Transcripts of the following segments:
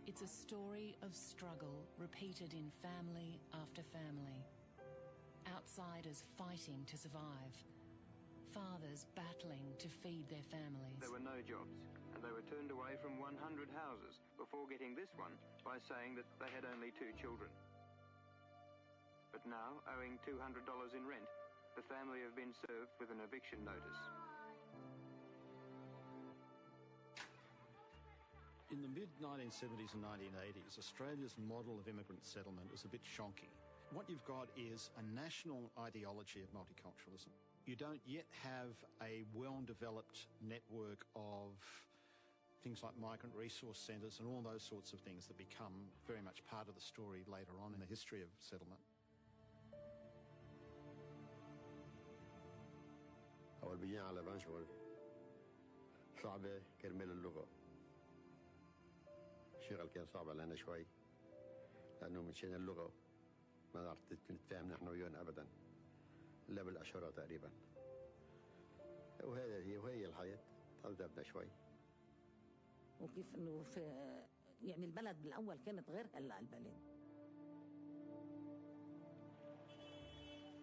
It's a story of struggle repeated in family after family. Outsiders fighting to survive. Fathers battling to feed their families. There were no jobs, and they were turned away from 100 houses before getting this one by saying that they had only 2 children. But now, owing $200 in rent, the family have been served with an eviction notice. In the mid-1970s and 1980s, Australia's model of immigrant settlement was a bit shonky. What you've got is a national ideology of multiculturalism. You don't yet have a well-developed network of things like migrant resource centres and all those sorts of things that become very much part of the story later on in the history of settlement. أول بيجي على بنشغل صعبة كرمال اللغة. الشغل كان صعب علينا شوي لأنه مشان اللغة ما نعرف نتفاهم نحن وياهم أبدا إلا بالأشارة تقريبا. وهي الحياة تعذبنا شوي. وكيف إنه في يعني البلد بالأول كانت غير هلا البلد.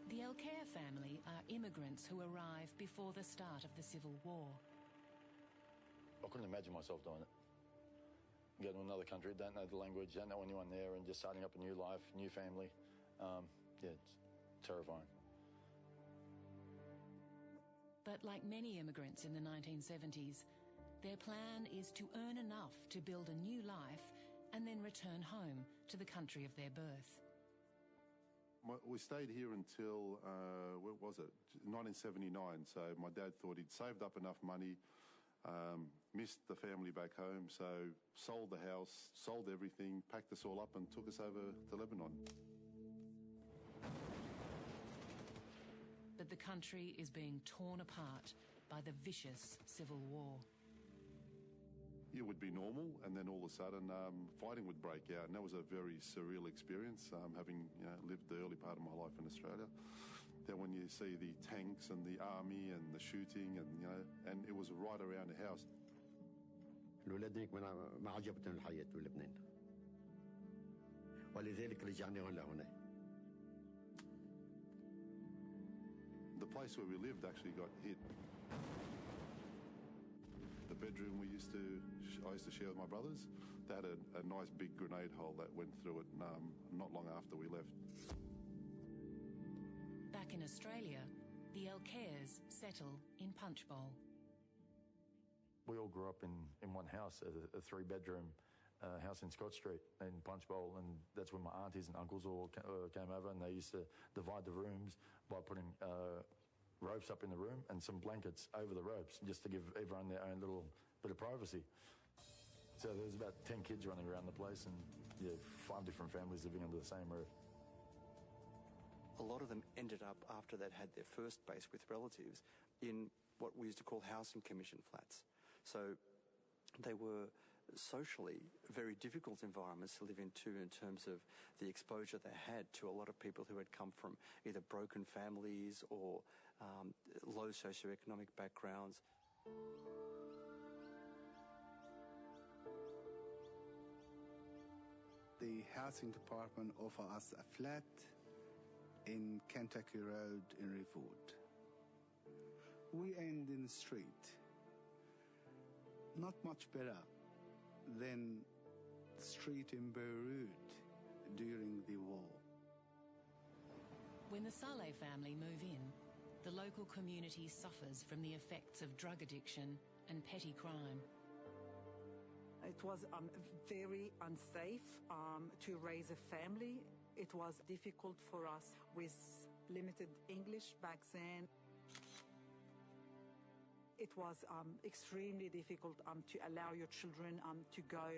The Alcaire family are immigrants who arrived before the start of the Civil War. I couldn't imagine myself doing it. Go to another country, don't know the language, don't know anyone there, and just starting up a new life, new family. Yeah, it's terrifying. But like many immigrants in the 1970s, their plan is to earn enough to build a new life and then return home to the country of their birth. We stayed here until, what was it, 1979. So my dad thought he'd saved up enough money, missed the family back home, so sold the house, sold everything, packed us all up and took us over to Lebanon. But the country is being torn apart by the vicious civil war. It would be normal, and then all of a sudden fighting would break out, and that was a very surreal experience, having lived the early part of my life in Australia. Then when you see the tanks and the army and the shooting, and it was right around the house. الولاد ما عجبتهم الحياة بلبنان ولذلك رجعنا هنا. The place where we lived actually got hit. The bedroom I used to share with my brothers, they had a nice big grenade hole that went through it not long after we left. Back in Australia, the Alcaires settle in Punchbowl. We all grew up in one house, a 3-bedroom house in Scott Street in Punchbowl, and that's where my aunties and uncles all came over, and they used to divide the rooms by putting ropes up in the room and some blankets over the ropes just to give everyone their own little bit of privacy. So there was about 10 kids running around the place, and 5 different families living under the same roof. A lot of them ended up, after they'd had their first base with relatives, in what we used to call housing commission flats. So they were socially very difficult environments to live in too, in terms of the exposure they had to a lot of people who had come from either broken families or low socioeconomic backgrounds. The housing department offered us a flat in Kentucky Road in Riverwood. We ended in the street. Not much better than the street in Beirut during the war. When the Saleh family move in, the local community suffers from the effects of drug addiction and petty crime. It was very unsafe to raise a family. It was difficult for us with limited English back then. It was extremely difficult to allow your children to go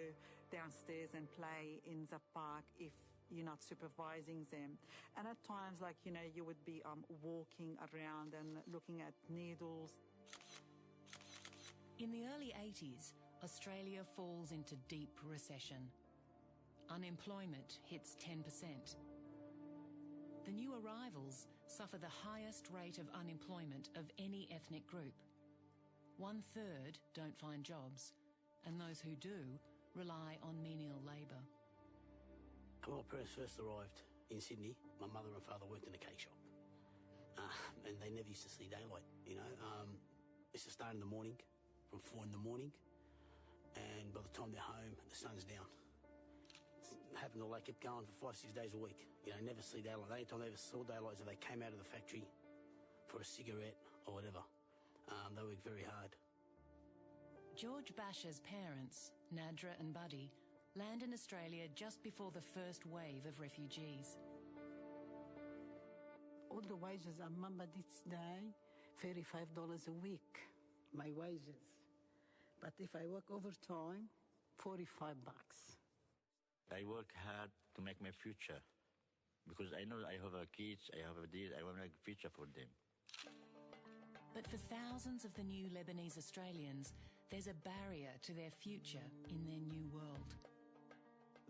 downstairs and play in the park if you're not supervising them. And at times, you would be walking around and looking at needles. In the early 80s, Australia falls into deep recession. Unemployment hits 10%. The new arrivals suffer the highest rate of unemployment of any ethnic group. 1/3 don't find jobs, and those who do rely on menial labour. When my parents first arrived in Sydney, my mother and father worked in a cake shop. And they never used to see daylight, you know. It's to start in the morning, from 4 in the morning, and by the time they're home, the sun's down. It happened all, they kept going for 5-6 days a week. You know, never see daylight. The only time they ever saw daylight is if they came out of the factory for a cigarette or whatever. They worked very hard. George Basher's parents, Nadra and Buddy, land in Australia just before the first wave of refugees. All the wages, I remember this day, $35 a week, my wages. But if I work overtime, $45. I work hard to make my future because I know I have a kids, I have a deal, I want to make a future for them. But for thousands of the new Lebanese Australians, there's a barrier to their future in their new world.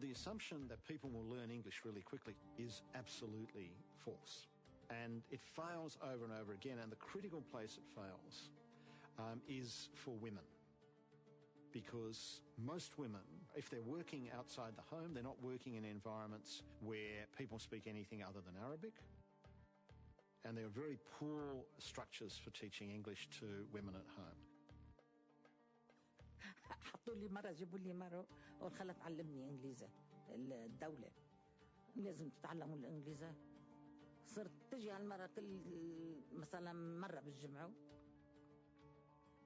The assumption that people will learn English really quickly is absolutely false. And it fails over and over again, and the critical place it fails is for women. Because most women, if they're working outside the home, they're not working in environments where people speak anything other than Arabic. And there are very poor structures for teaching English to women at home. حطوا لي مرة جابوا لي مرة وخلت تعلمني إنجليزي الدولة لازم تتعلموا الإنجليزي صرت تجي هالمرة كل مثلا مرة بالجمعة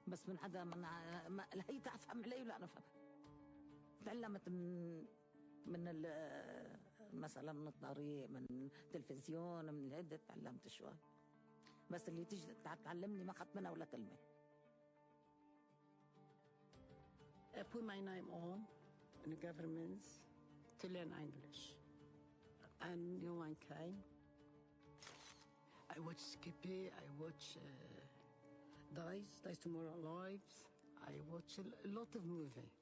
بس من عدا ما هي تفهم علي ولا أنا أفهم تعلمت من مثلا من الطريق من التلفزيون من الهدى تعلمت شوي بس اللي تيجي تعلمني ما أخذت منها ولا كلمة. I put my name on in the governments to learn English. And no one came. I watch Skippy, I watch Dice Tomorrow Lives. I watch a lot of movies.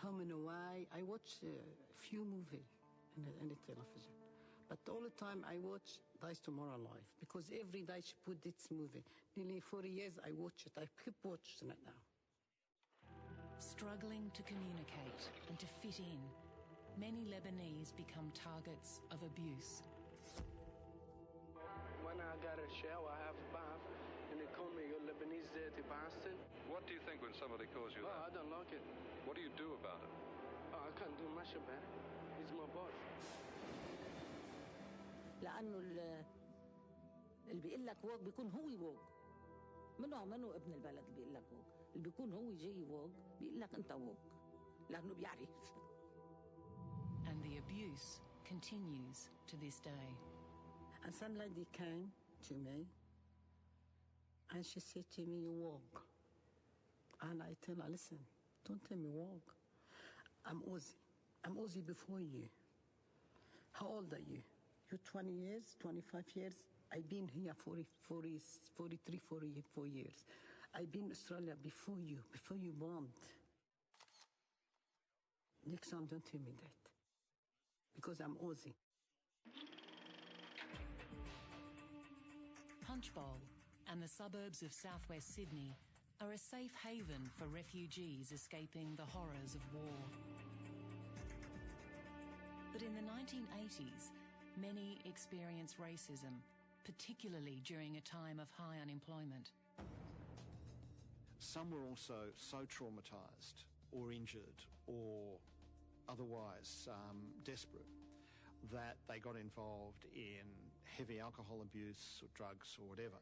Home and Away. I watch a few movies in the television. But all the time I watch Dice Tomorrow Life because every day she put this movie. Nearly 40 years I watch it. I keep watching it now. Struggling to communicate and to fit in, many Lebanese become targets of abuse. When I got a shower, I have a bath, and they call me Lebanese dirty bastard. What do you think when somebody calls you that? I don't like it. What do you do about it? I can't do much about it. He's my boss. لأنه اللي بيقول لك ووق بيكون هو ووق منه ابن البلد اللي بيقول لك ووق اللي بيكون هو جاي ووق بيقول لك أنت ووق لأنه بيعرف. And the abuse continues to this day. And some lady came to me and she said to me, you walk. And I tell her, listen, don't tell me walk. I'm Aussie. I'm Aussie before you. How old are you? You're 20 years, 25 years. I've been here 44 years. I've been in Australia before you born. Next time, don't tell me that. Because I'm Aussie. Punchbowl and the suburbs of southwest Sydney are a safe haven for refugees escaping the horrors of war. But in the 1980s, many experienced racism, particularly during a time of high unemployment. Some were also so traumatised or injured or otherwise desperate that they got involved in heavy alcohol abuse or drugs or whatever.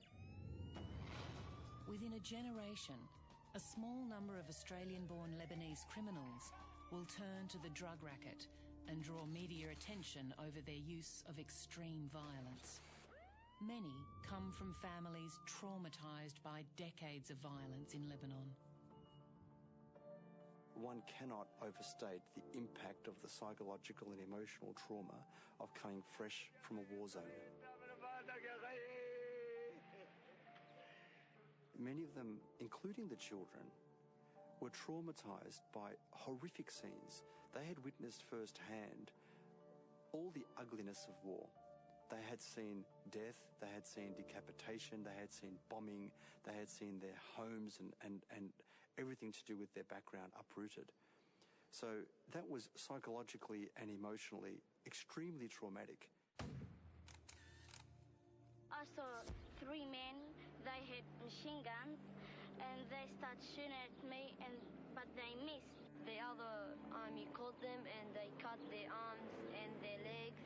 Within a generation, a small number of Australian-born Lebanese criminals will turn to the drug racket and draw media attention over their use of extreme violence. Many come from families traumatised by decades of violence in Lebanon. One cannot overstate the impact of the psychological and emotional trauma of coming fresh from a war zone. Many of them, including the children, were traumatised by horrific scenes. They had witnessed firsthand all the ugliness of war. They had seen death, they had seen decapitation, they had seen bombing, they had seen their homes and everything to do with their background uprooted. So that was psychologically and emotionally extremely traumatic. I saw 3 men, they had machine guns, and they started shooting at me, but they missed. The other army caught them and they cut their arms and their legs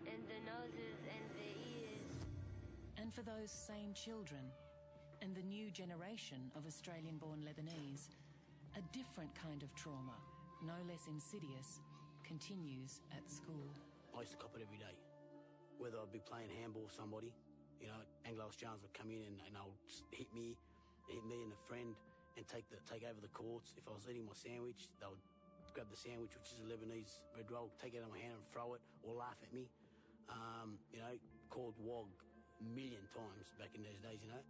and their noses and their ears. And for those same children and the new generation of Australian-born Lebanese, a different kind of trauma, no less insidious, continues at school. I used to cop it every day. Whether I'd be playing handball with somebody, you know, Anglo-Australians would come in and they'll hit me and a friend and take over the courts. If I was eating my sandwich, they would grab the sandwich, which is a Lebanese bread roll, take it out of my hand and throw it or laugh at me. You know, called WOG a million times back in those days, you know.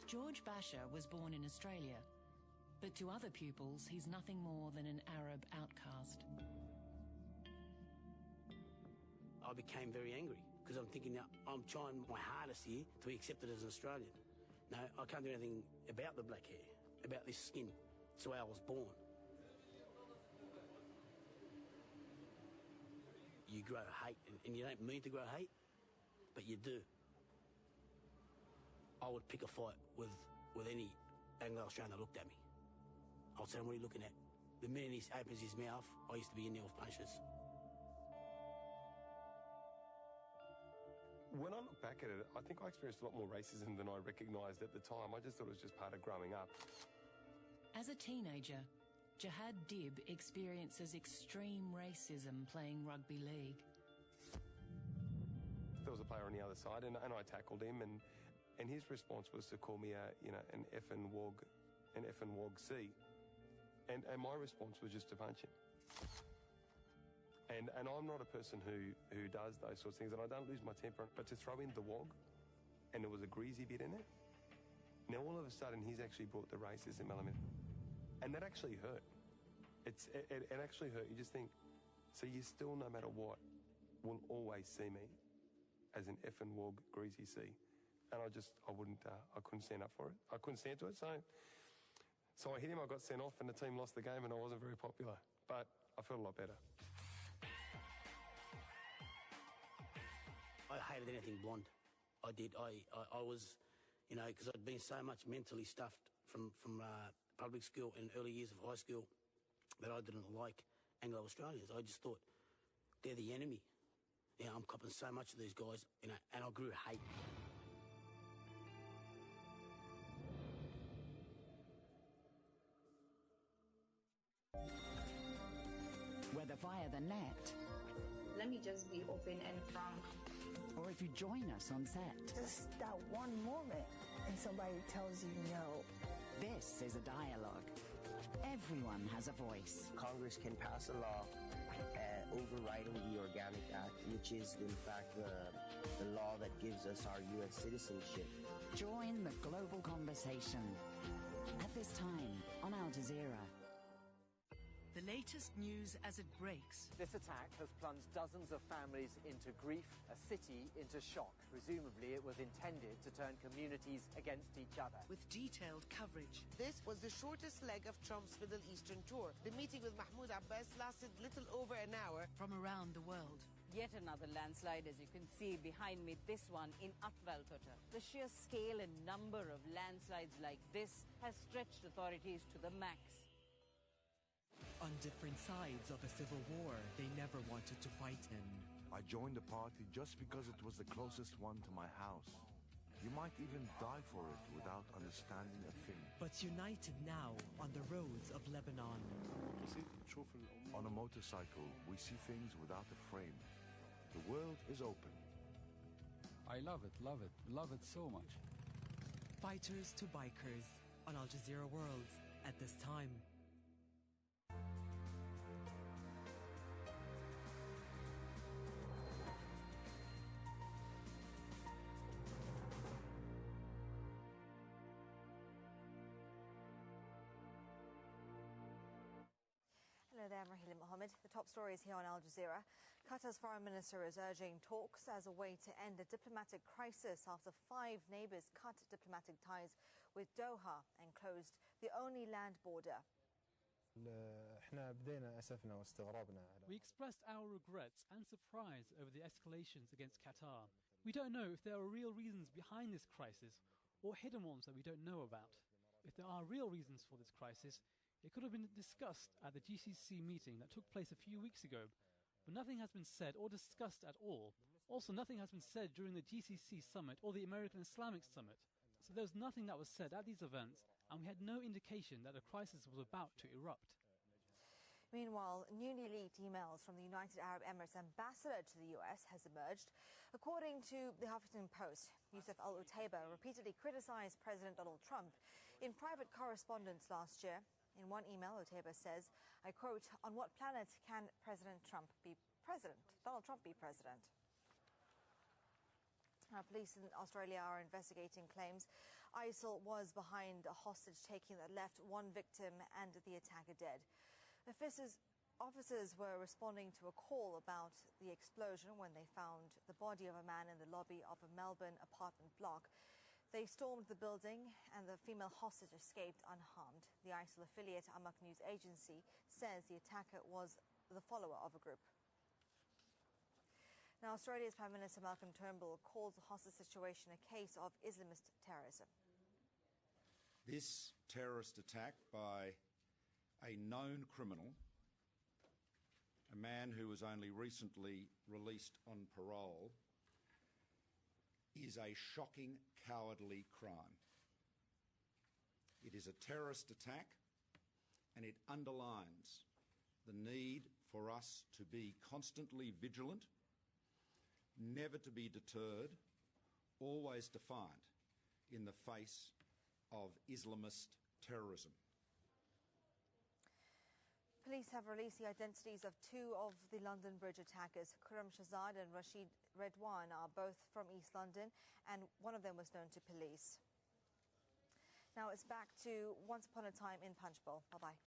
George Basher was born in Australia, but to other pupils, he's nothing more than an Arab outcast. I became very angry because I'm thinking now I'm trying my hardest here to be accepted as an Australian. No, I can't do anything about the black hair, about this skin. It's the way I was born. You grow hate, and you don't mean to grow hate, but you do. I would pick a fight with any Anglo-Australian that looked at me. I'll say, what are you looking at? The minute he opens his mouth, I used to be in there with punches. When I look back at it, I think I experienced a lot more racism than I recognised at the time. I just thought it was just part of growing up. As a teenager, Jihad Dib experiences extreme racism playing rugby league. There was a player on the other side, and I tackled him, and his response was to call me an effing wog C, and my response was just to punch him. And I'm not a person who does those sorts of things, and I don't lose my temper, but to throw in the wog, and there was a greasy bit in it, now all of a sudden he's actually brought the racism element, and that actually hurt. It actually hurt. You just think, so you still, no matter what, will always see me as an effing wog greasy C, and I couldn't stand up for it. I couldn't stand to it, so I hit him, I got sent off, and the team lost the game, and I wasn't very popular, but I felt a lot better. I hated anything blonde. I did. I was, you know, because I'd been so much mentally stuffed from public school and early years of high school that I didn't like Anglo-Australians. I just thought they're the enemy. You know, I'm copping so much of these guys, you know, and I grew hate. Whether via the net, let me just be open and frank, or if you join us on set. Just that one moment and somebody tells you no. This is a dialogue. Everyone has a voice. Congress can pass a law overriding the Organic Act, which is in fact the law that gives us our U.S. citizenship. Join the global conversation at this time on Al Jazeera. The latest news as it breaks. This attack has plunged dozens of families into grief, a city into shock. Presumably, it was intended to turn communities against each other. With detailed coverage. This was the shortest leg of Trump's Middle Eastern tour. The meeting with Mahmoud Abbas lasted little over an hour. From around the world. Yet another landslide, as you can see behind me, this one in Atvaltota. The sheer scale and number of landslides like this has stretched authorities to the max. On different sides of a civil war they never wanted to fight in. I joined the party just because it was the closest one to my house. You might even die for it without understanding a thing. But united now on the roads of Lebanon. On a motorcycle, we see things without a frame. The world is open. I love it so much. Fighters to bikers on Al Jazeera World at this time. Hello there, Rahila Mohammed. The top story is here on Al Jazeera. Qatar's foreign minister is urging talks as a way to end a diplomatic crisis after 5 neighbours cut diplomatic ties with Doha and closed the only land border. We expressed our regrets and surprise over the escalations against Qatar. We don't know if there are real reasons behind this crisis or hidden ones that we don't know about. If there are real reasons for this crisis, it could have been discussed at the GCC meeting that took place a few weeks ago, but nothing has been said or discussed at all. Also, nothing has been said during the GCC summit or the American Islamic summit. So there was nothing that was said at these events, and we had no indication that a crisis was about to erupt. Meanwhile, newly leaked emails from the United Arab Emirates ambassador to the US has emerged. According to the Huffington Post, Yusuf al-Utaiba repeatedly criticized President Donald Trump in private correspondence last year. In one email, Utaiba says, I quote, "On what planet can Donald Trump be president? Police in Australia are investigating claims ISIL was behind a hostage-taking that left one victim and the attacker dead. Officers were responding to a call about the explosion when they found the body of a man in the lobby of a Melbourne apartment block. They stormed the building and the female hostage escaped unharmed. The ISIL affiliate Amaq News Agency says the attacker was the follower of a group. Now, Australia's Prime Minister Malcolm Turnbull calls the hostage situation a case of Islamist terrorism. This terrorist attack by a known criminal, a man who was only recently released on parole, is a shocking, cowardly crime. It is a terrorist attack, and it underlines the need for us to be constantly vigilant, never to be deterred, always defiant in the face of Islamist terrorism. Police have released the identities of two of the London Bridge attackers. Khurram Shahzad and Rashid Redwan are both from East London, and one of them was known to police. Now it's back to Once Upon a Time in Punchbowl. Bye-bye.